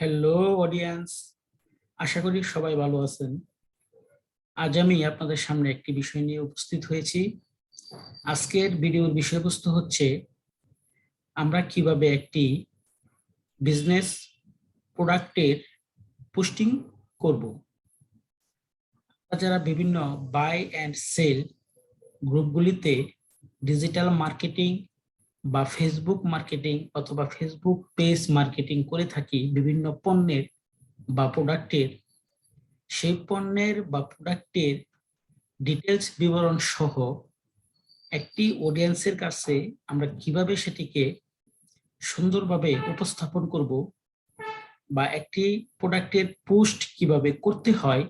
Hello audience, আশা করি সবাই ভালো আছেন। আজ আমি আপনাদের সামনে একটি বিষয় নিয়ে উপস্থিত হয়েছি। আজকের ভিডিওর বিষয়বস্তু হচ্ছে আমরা কিভাবে একটি বিজনেস প্রোডাক্টের পোস্টিং করব। যারা বিভিন্ন বাই অ্যান্ড সেল গ্রুপগুলিতে ডিজিটাল মার্কেটিং বা ফেসবুক মার্কেটিং অথবা ফেসবুক পেজ মার্কেটিং করে থাকি বিভিন্ন পণ্যের বা প্রোডাক্টের, সেই পণ্যের বা প্রোডাক্টের ডিটেলস বিবরণ সহ একটি অডিয়েন্সের কাছে আমরা কিভাবে সেটিকে সুন্দরভাবে উপস্থাপন করব বা একটি প্রোডাক্টের পোস্ট কিভাবে করতে হয়,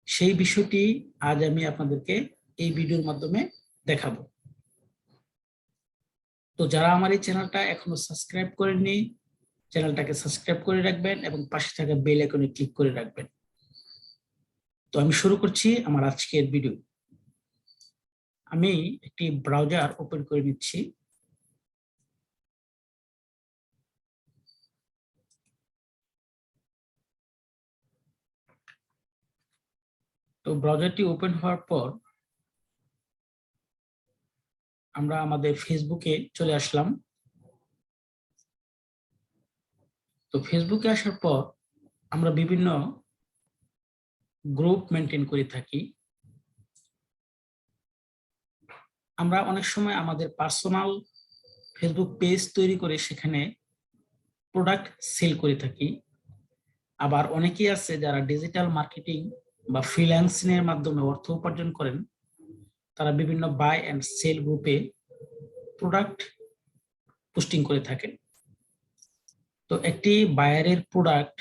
সেই বিষয়টি আজ আমি আপনাদেরকে এই ভিডিওর মাধ্যমে দেখাবো। তো যারা আমার এই চ্যানেলটা এখনো সাবস্ক্রাইব করেননি, চ্যানেলটাকে সাবস্ক্রাইব করে রাখবেন এবং পাশে থাকা বেল আইকনে ক্লিক করে রাখবেন। তো আমি শুরু করছি আমার আজকের ভিডিও। আমি একটি ব্রাউজার ওপেন করে নিচ্ছি। তো ব্রাউজারটি ওপেন হওয়ার পর আমরা আমাদের ফেসবুকে চলে আসলাম। তো ফেসবুকে আসার পর আমরা বিভিন্ন গ্রুপ মেনটেন করে থাকি। আমরা অনেক সময় আমাদের পার্সোনাল ফেসবুক পেজ তৈরি করে সেখানে প্রোডাক্ট সেল করে থাকি। আবার অনেকেই আছে যারা ডিজিটাল মার্কেটিং বা ফ্রিল্যান্সিং এর মাধ্যমে অর্থ উপার্জন করেন, তারা বিভিন্ন বাই অ্যান্ড সেল গ্রুপে প্রোডাক্ট পোস্টিং করে থাকেন। তো একটি বায়ারের প্রোডাক্ট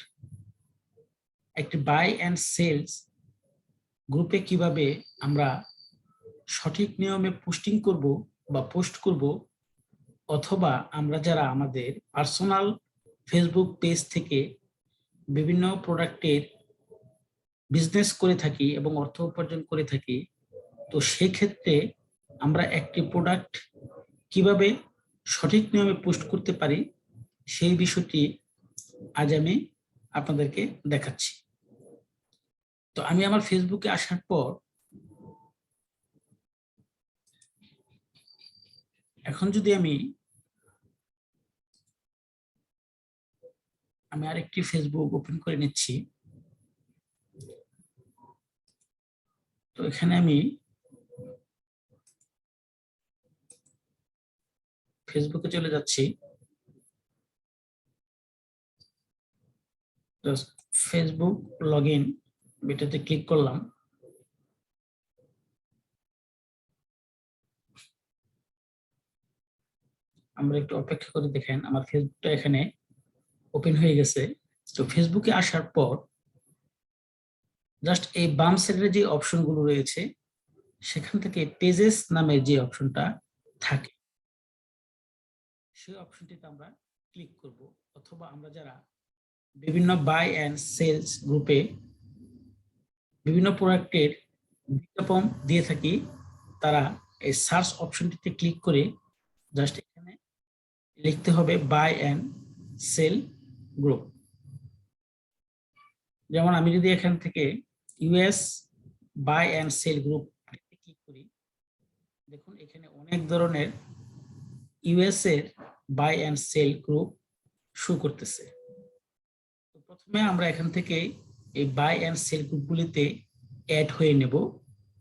একটি বাই অ্যান্ড সেলস গ্রুপে কিভাবে আমরা সঠিক নিয়মে পোস্টিং করব বা পোস্ট করব, অথবা আমরা যারা আমাদের পার্সোনাল ফেসবুক পেজ থেকে বিভিন্ন প্রোডাক্টের বিজনেস করে থাকি এবং অর্থ উপার্জন করে থাকি, তো সেক্ষেত্রে আমরা একটি প্রোডাক্ট কিভাবে সঠিক নিয়মে পোস্ট করতে পারি, সেই বিষয়টি আজ আমি আপনাদেরকে দেখাচ্ছি। তো আমি আমার ফেসবুকে আসার পর এখন যদি আমি আরেকটি ফেসবুক ওপেন করে নিচ্ছি। তো এখানে আমি ফেসবুকে চলে যাচ্ছি। ফেসবুক লগ ইন এটাতে ক্লিক করলাম। আমরা একটু অপেক্ষা করে দেখেন, আমার ফেসবুকটা এখানে ওপেন হয়ে গেছে। তো ফেসবুকে আসার পর জাস্ট এই বাম সাইডের যে অপশনগুলো রয়েছে সেখান থেকে পেজেস নামের যে অপশনটা থাকে সেই অপশনটিতে আমরা ক্লিক করব। অথবা আমরা যারা বিভিন্ন বাই অ্যান্ড সেলস গ্রুপে বিভিন্ন প্রোডাক্টের বিজ্ঞাপন দিয়ে থাকি, তারা এই সার্চ অপশনটিতে ক্লিক করে জাস্ট এখানে লিখতে হবে বাই অ্যান্ড সেল গ্রুপ। যেমন আমি যদি এখান থেকে US buy and sell group click করি, দেখুন এখানে অনেক ধরনের ইউএস এর buy and sell group show করতেছে। তো প্রথমে আমরা এখান থেকে এই বাই অ্যান্ড সেল গ্রুপগুলিতে অ্যাড হয়ে নেব।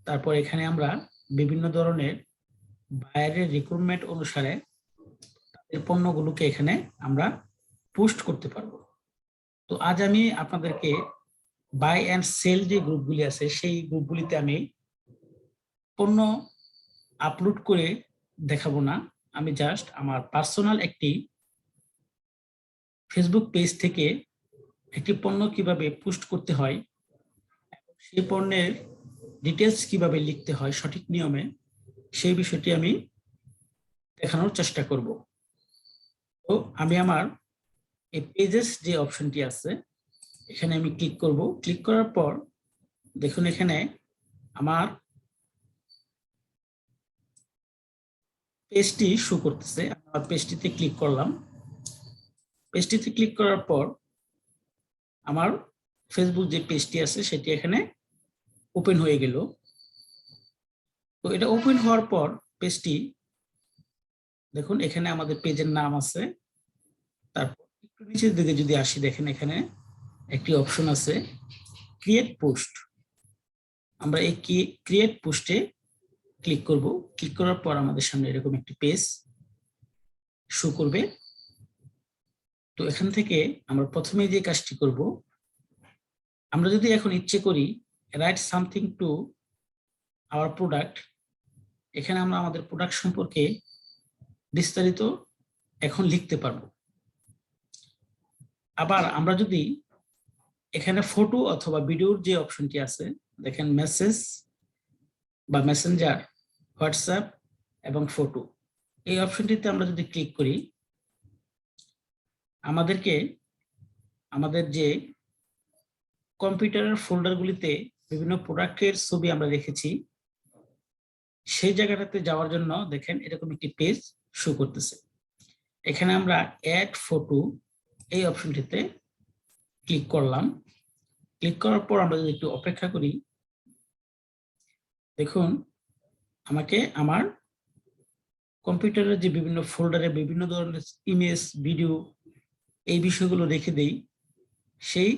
তারপর এখানে আমরা বিভিন্ন ধরনের বায়ারের রিক্রুটমেন্ট অনুসারে তাদের পণ্যগুলোকে এখানে আমরা পোস্ট করতে পারবো। তো আজ আমি আপনাদেরকে বাই অ্যান্ড সেল যে গ্রুপগুলি আছে সেই গ্রুপগুলিতে আমি পণ্য আপলোড করে দেখাবো না। আমি জাস্ট আমার পার্সোনাল একটি ফেসবুক পেজ থেকে একটি পণ্য কিভাবে পোস্ট করতে হয়, সেই পণ্যের ডিটেলস কিভাবে লিখতে হয় সঠিক নিয়মে, সেই বিষয়টি আমি দেখানোর চেষ্টা করব। তো আমি আমার এই পেজেস যে অপশনটি আছে এখানে আমি ক্লিক করব। ক্লিক করার পর দেখুন এখানে আমার পেজটি শো করতেছে। আমার পেজটিতে ক্লিক করলাম। পেজটিতে ক্লিক করার পর আমার ফেসবুক যে পেজটি আছে সেটি এখানে ওপেন হয়ে গেল। তো এটা ওপেন হওয়ার পর পেজটি দেখুন এখানে আমাদের পেজের নাম আছে। তারপর একটু নিচের দিকে যদি আসি, দেখেন এখানে একটি অপশন আছে ক্রিয়েট পোস্ট। আমরা এই ক্রিয়েট পোস্টে ক্লিক করব। ক্লিক করার পর আমাদের সামনে এরকম একটি পেজ শো করবে। তো এখান থেকে আমরা প্রথমে যে কাজটি করব, আমরা যদি এখন ইচ্ছে করি right something to our product, এখানে আমরা আমাদের প্রোডাক্ট সম্পর্কে বিস্তারিত এখন লিখতে পারবো। আবার আমরা যদি এখানে ফটো অথবা ভিডিওর যে অপশনটি আছে, দেখেন মেসেজ বা মেসেঞ্জার, হোয়াটসঅ্যাপ এবং ফটো, এই অপশনটিতে আমরা যদি ক্লিক করি, আমাদেরকে আমাদের যে কম্পিউটারের ফোল্ডারগুলিতে বিভিন্ন প্রোডাক্টের ছবি আমরা রেখেছি সেই জায়গাটাতে যাওয়ার জন্য দেখেন এরকম একটি পেজ শো করতেছে। এখানে আমরা অ্যাড ফটো এই অপশনটিতে ক্লিক করলাম। ক্লিক করার পর আমরা যদি একটু অপেক্ষা করি, দেখুন আমাকে আমার কম্পিউটারের যে বিভিন্ন ফোল্ডারে বিভিন্ন ধরনের ইমেজ, ভিডিও, এই বিষয়গুলো রেখে দেই, সেই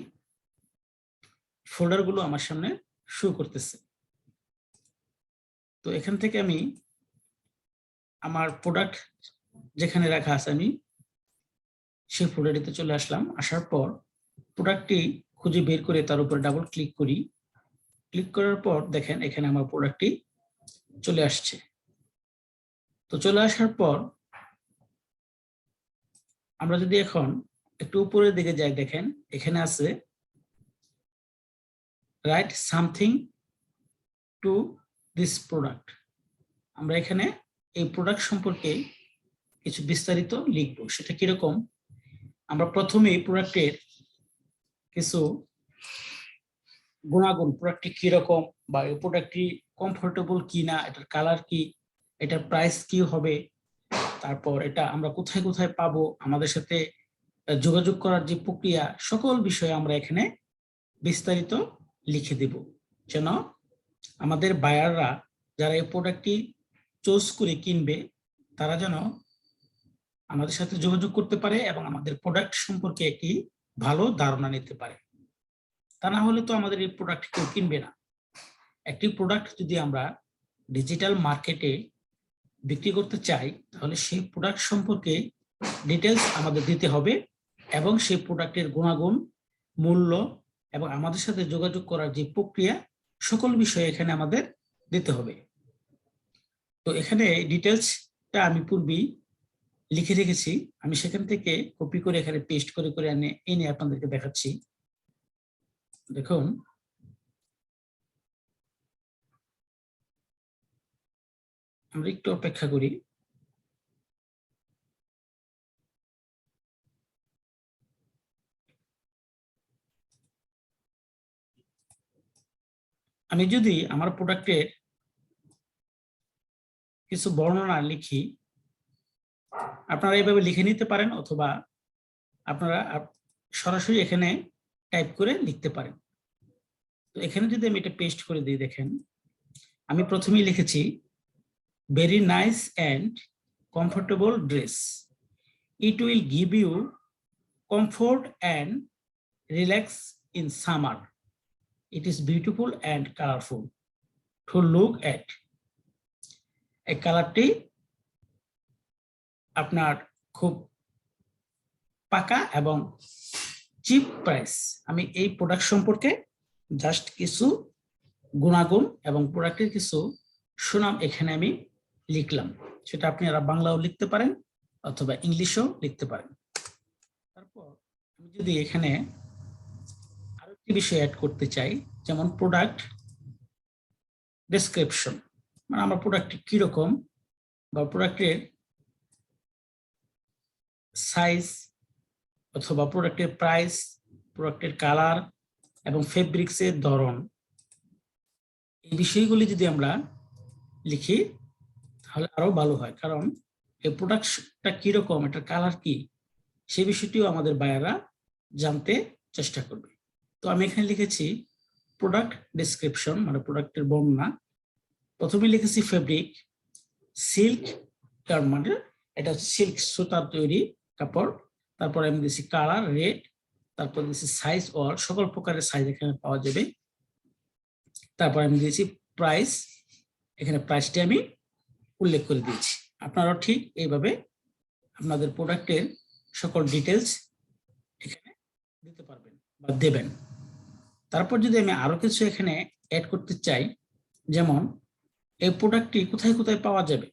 ফোল্ডারগুলো আমার সামনে শো করতেছে। তো এখান থেকে আমি আমার প্রোডাক্ট যেখানে রাখা আছে আমি সেই ফোল্ডারটিতে চলে আসলাম। আসার পর প্রোডাক্টটি খুঁজে বের করে তার উপরে ডাবল ক্লিক করি। ক্লিক করার পর দেখেন এখানে আমার প্রোডাক্টটি চলে আসছে। তো চলে আসার পর আমরা যদি এখন একটু উপরের দিকে যাই, দেখেন এখানে আছে right something to this product. আমরা এখানে এই প্রোডাক্ট সম্পর্কে কিছু বিস্তারিত লিখবো। সেটা কিরকম, আমরা প্রথমে এই প্রোডাক্টের কিছু গুণাগুণ, প্রোডাক্টটি কিরকম বা এই প্রোডাক্টটি কমফোর্টেবল কিনা, এটার কালার কি, এটার প্রাইস কি হবে, তারপর এটা আমরা কোথায় কোথায় পাবো, আমাদের সাথে যোগাযোগ করার যে প্রক্রিয়া, সকল বিষয়ে আমরা এখানে বিস্তারিত লিখে দেব, যেন আমাদের বায়াররা যারা এই প্রোডাক্টটি চুজ করে কিনবে তারা যেন আমাদের সাথে যোগাযোগ করতে পারে এবং আমাদের প্রোডাক্ট সম্পর্কে একটি ভালো ধারণা নিতে পারে। তা না হলে তো আমাদের এই প্রোডাক্ট কেউ কিনবে না। একটি প্রোডাক্ট যদি আমরা ডিজিটাল মার্কেটে বিক্রি করতে চাই তাহলে সেই প্রোডাক্ট সম্পর্কে ডিটেলস আমাদের দিতে হবে এবং সেই প্রোডাক্টের গুণাগুণ, মূল্য এবং আমাদের সাথে যোগাযোগ করার যে প্রক্রিয়া, সকল বিষয়ে এখানে আমাদের দিতে হবে। তো এখানে ডিটেলসটা আমি পূর্বেই লিখে রেখেছি, আমি সেখান থেকে কপি করে এখানে পেস্ট করে করে এনে আপনাদেরকে দেখাচ্ছি। দেখুন আমরা একটু অপেক্ষা করি। আমি যদি আমার প্রোডাক্টের কিছু বর্ণনা লিখি, আপনারা এইভাবে লিখে নিতে পারেন অথবা আপনারা সরাসরি এখানে টাইপ করে লিখতে পারেন। তো এখানে যদি আমি এটা পেস্ট করে দিই, দেখেন আমি প্রথমেই লিখেছি very nice and comfortable dress, it will give you comfort and relax in summer, it is beautiful and colourful to look at. এই কালারটি আপনার খুব পাকা এবং চিপ প্রাইস। আমি এই প্রোডাক্ট সম্পর্কে জাস্ট কিছু গুণাগুণ এবং প্রোডাক্টের কিছু সুনাম এখানে আমি লিখলাম। সেটা আপনারা বাংলাও লিখতে পারেন অথবা ইংলিশেও লিখতে পারেন। তারপর আমি যদি এখানে আরো একটি বিষয় অ্যাড করতে চাই, যেমন প্রোডাক্ট ডেসক্রিপশন, মানে আমার প্রোডাক্টটি কিরকম বা প্রোডাক্টের সাইজ অথবা প্রোডাক্টের প্রাইস, প্রোডাক্টের কালার এবং ফেব্রিক্সের ধরন, এই বিষয়গুলি যদি আমরা লিখি তাহলে আরো ভালো হয়, কারণ এই প্রোডাক্টটা কিরকম, এটার কালার কি, সেই বিষয়টিও আমাদের বায়াররা জানতে চেষ্টা করবে। তো আমি এখানে লিখেছি প্রোডাক্ট ডেসক্রিপশন, মানে প্রোডাক্টের বর্ণনা। প্রথমে লিখেছি ফেব্রিক, সিল্ক গার্ম, মানে এটা হচ্ছে সিল্ক সুতার তৈরি কাপড়। তারপরে আমি দিয়েছি কালার রেড, তারপর দিয়েছি সাইজ অল, সকল প্রকারের সাইজ এখানে পাওয়া যাবে। তারপর আমি দিয়েছি প্রাইস, এখানে প্রাইসটি আমি উল্লেখ করে দিয়েছি। আপনারাও ঠিক এইভাবে আপনাদের প্রোডাক্টের সকল ডিটেলস এখানে দিতে পারবেন বা দেবেন। তারপর যদি আমি আরো কিছু এখানে অ্যাড করতে চাই, যেমন এই প্রোডাক্টটি কোথায় কোথায় পাওয়া যাবে,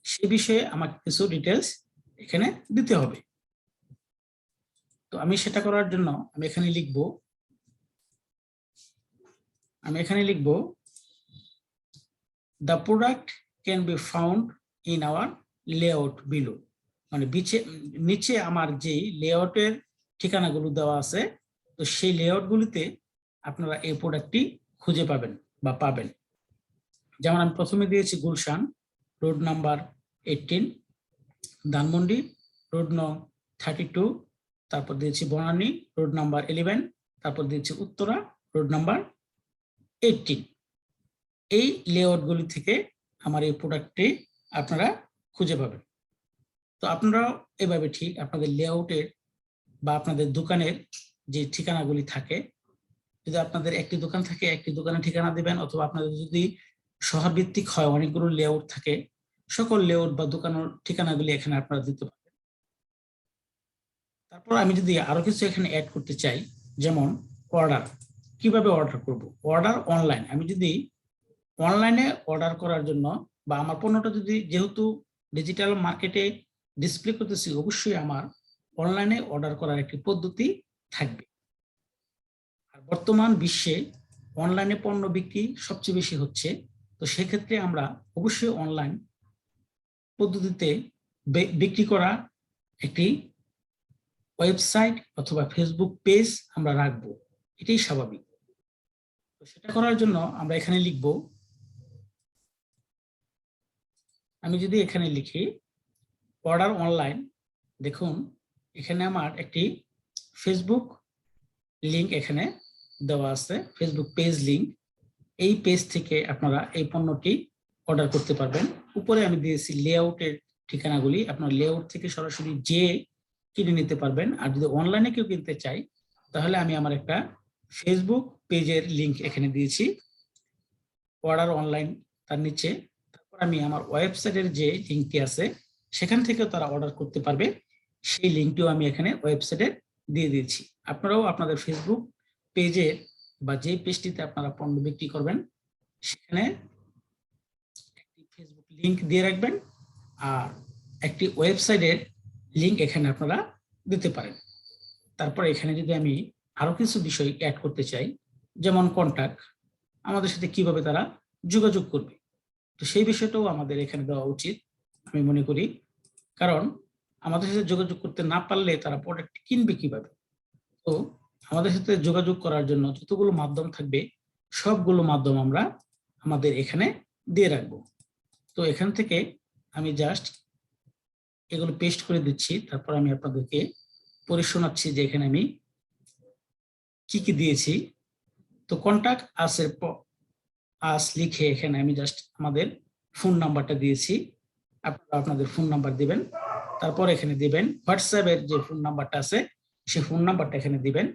সে বিষয়ে আমাকে কিছু ডিটেলস এখানে দিতে হবে। তো আমি সেটা করার জন্য আমি এখানে লিখব the product can be found in our layout below, মানে নিচে আমার যে লেআউটের ঠিকানাগুলো দেওয়া আছে, তো সেই লেআউটগুলিতে আপনারা এই প্রোডাক্টটি খুঁজে পাবেন বা পাবেন। যেমন আমি প্রথমে দিয়েছি Gulshan, road number 18, Dhanmondi, road নং 32, তারপর দিয়েছি বনানী, রোড নাম্বার 11, তারপর দিয়েছি উত্তরা, রোড নাম্বার 18। এই লেআউটগুলি থেকে আমার এই প্রোডাক্টটি আপনারা খুঁজে পাবেন। তো আপনারাও এভাবে ঠিক আপনাদের লেআউটের বা আপনাদের দোকানের যে ঠিকানাগুলি থাকে, যদি আপনাদের একটি দোকান থাকে একটি দোকানের ঠিকানা দিবেন, অথবা আপনাদের যদি শহর ভিত্তিক হয় অনেকগুলো লেআউট থাকে, সকল লেআউট বা দোকানের ঠিকানাগুলি এখানে আপনারা দিতে পারবেন। তারপর আমি যদি আরো কিছু এখানে অ্যাড করতে চাই, যেমন অর্ডার, কিভাবে অর্ডার করব, অর্ডার অনলাইন। আমি যদি অনলাইনে অর্ডার করার জন্য বা আমার পণ্যটা যদি যেহেতু ডিজিটাল মার্কেটে ডিসপ্লে করতেছি, অবশ্যই আমার অনলাইনে অর্ডার করার একটি পদ্ধতি থাকবে। আর বর্তমান বিশ্বে অনলাইনে পণ্য বিক্রি সবচেয়ে বেশি হচ্ছে, তো সেক্ষেত্রে আমরা অবশ্যই অনলাইন পদ্ধতিতে বিক্রি করা একটি ওয়েবসাইট অথবা ফেসবুক পেজ আমরা রাখবো, এটাই স্বাভাবিক। তো সেটা করার জন্য আমরা এখানে লিখব, আমি যদি এখানে লিখি অর্ডার অনলাইন, দেখুন এখানে আমার একটি ফেসবুক লিংক এখানে দেওয়া আছে, ফেসবুক পেজ লিংক। এই পেজ থেকে আপনারা এই পণ্যটি অর্ডার করতে পারবেন। উপরে আমি দিয়েছি লেআউটের ঠিকানাগুলি, আপনার লেআউট থেকে সরাসরি যে কিনে নিতে পারবেন। আর যদি অনলাইনে কেউ কিনতে চাই, তাহলে আমি আমার একটা ফেসবুক পেজের লিংক এখানে দিয়েছি, অর্ডার অনলাইন তার নিচে। তারপর আমি আমার ওয়েবসাইটের যে লিংকটি আছে সেখান থেকেও তারা অর্ডার করতে পারবে, সেই লিংকটিও আমি এখানে ওয়েবসাইটে দিয়ে দিয়েছি। আপনারাও আপনাদের ফেসবুক পেজের বা যে পেজটিতে আপনারা পণ্য বিক্রি করবেন সেখানে একটি ফেসবুক লিংক দিয়ে রাখবেন, আর একটি ওয়েবসাইটের লিংক এখানে আপনারা দিতে পারেন। তারপর এখানে যদি আমি আরো কিছু বিষয় অ্যাড করতে চাই, যেমন কন্টাক্ট, আমাদের সাথে কিভাবে তারা যোগাযোগ করবে, তো সেই বিষয়টাও আমাদের এখানে দেওয়া উচিত আমি মনে করি। কারণ আমাদের সাথে যোগাযোগ করতে না পারলে তারা প্রোডাক্ট কিনবে কিভাবে। তো আমাদের সাথে যোগাযোগ করার জন্য যতগুলো মাধ্যম থাকবে সবগুলো মাধ্যম আমরা আমাদের এখানে দিয়ে রাখবো। তো এখান থেকে আমি জাস্ট এগুলো পেস্ট করে দিচ্ছি, তারপর আমি আপনাদেরকে পড়ে শোনাচ্ছি যে এখানে আমি কি কি দিয়েছি। তো কন্টাক্ট আস লিখে এখানে আমি জাস্ট আমাদের ফোন নাম্বারটা দিয়েছি, আপনারা আপনাদের ফোন নাম্বার দিবেন। তারপর এখানে দিবেন হোয়াটসঅ্যাপের যে ফোন নাম্বারটা আছে সেই ফোন নাম্বারটা এখানে দিবেন।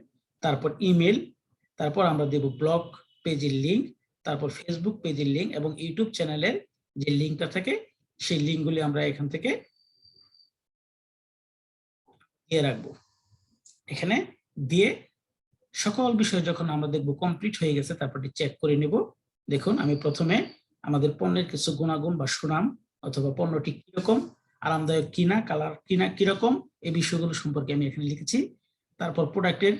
তারপর ইমেল, তারপর আমরা দেব ব্লগ পেজের লিংক, তারপর ফেসবুক পেজের লিংক এবং ইউটিউব চ্যানেলের যে লিংকটা থাকে সেই লিংকগুলি আমরা এখান থেকে দিয়ে রাখবো। এখানে দিয়ে সকল বিষয় যখন আমরা দেখবো কমপ্লিট হয়ে গেছে, তারপরটি চেক করে নেব। দেখুন আমি প্রথমে আমাদের পণ্যের কিছু গুণাগুণ বা সুনাম অথবা পণ্যটি কিরকম, আরামদায়ক কিনা, কালার কিনা কিরকম, এই বিষয়গুলো সম্পর্কে আমি এখানে লিখেছি। তারপর প্রোডাক্টের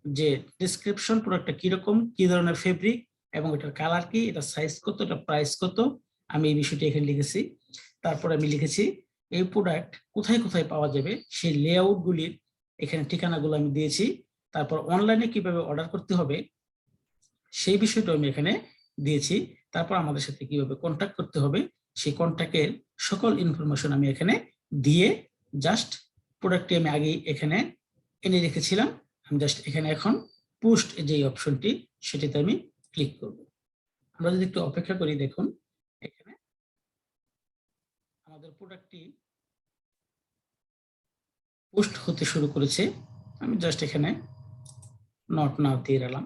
যে ডিসক্রিপশন, প্রোডাক্টটা কিরকম, কি ধরনের ফেব্রিক এবং এটার কালার কি, এটা সাইজ কত, এটা প্রাইস কত, আমি এই বিষয়টি এখানে লিখেছি। তারপর আমি লিখেছি এই প্রোডাক্ট কোথায় কোথায় পাওয়া যাবে সেই লেআউট গুলির এখানে ঠিকানাগুলো আমি দিয়েছি। তারপর অনলাইনে কিভাবে অর্ডার করতে হবে সেই বিষয়টা আমি এখানে দিয়েছি। তারপর আমাদের সাথে কিভাবে কন্ট্যাক্ট করতে হবে সেই কন্ট্যাক্টের সকল ইনফরমেশন আমি এখানে দিয়ে জাস্ট প্রোডাক্টটি আমি আগে এখানে এনে রেখেছিলাম, আমি জাস্ট এখানে এখন পোস্ট যে অপশনটি সেটিতে আমি ক্লিক করব। আমরা যদি একটু অপেক্ষা করি, দেখুন এখানে আমাদের প্রোডাক্টটি পোস্ট হতে শুরু করেছে। আমি জাস্ট এখানে নট নাও দিয়ে রাখলাম।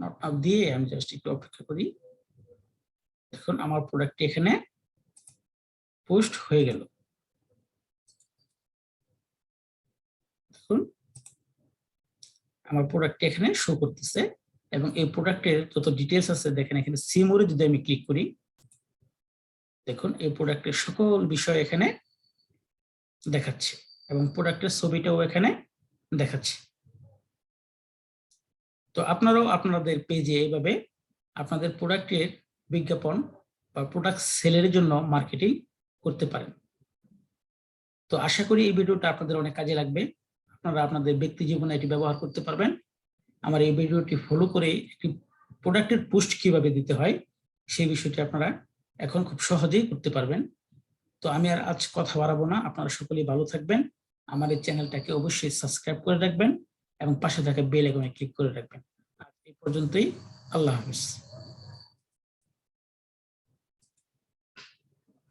নট নাও দিয়ে আমি জাস্ট একটু অপেক্ষা করি। দেখুন আমার প্রোডাক্টটি এখানে পোস্ট হয়ে গেল। দেখুন আমার প্রোডাক্টটি এখানে শো করতেছে এবং এই প্রোডাক্টের যত ডিটেলস আছে দেখেন এখানে সি মোরে যদি আমি ক্লিক করি, দেখুন এই প্রোডাক্টের সকল বিষয় এখানে দেখাচ্ছে এবং প্রোডাক্টের ছবিটাও এখানে দেখাচ্ছে। তো আপনারাও আপনাদের পেজে এইভাবে আপনাদের প্রোডাক্টের বিজ্ঞাপন বা প্রোডাক্ট সেলের জন্য মার্কেটিং করতে পারেন। তো আশা করি এই ভিডিওটা আপনাদের অনেক কাজে লাগবে। আপনারা আপনাদের ব্যক্তি জীবনে এটি ব্যবহার করতে পারবেন। আমার এই ভিডিওটি ফলো করে একটি প্রোডাক্টের পোস্ট কিভাবে দিতে হয় সেই বিষয়টি আপনারা এখন খুব সহজেই করতে পারবেন। তো আমি আর আজ কথা বাড়াবো না, আপনারা সকলেই ভালো থাকবেন। আমার এই চ্যানেলটাকে অবশ্যই সাবস্ক্রাইব করে রাখবেন এবং পাশে থাকা বেল আইকনে ক্লিক করে রাখবেন। আজ এই পর্যন্তই। আল্লাহ হাফেজ।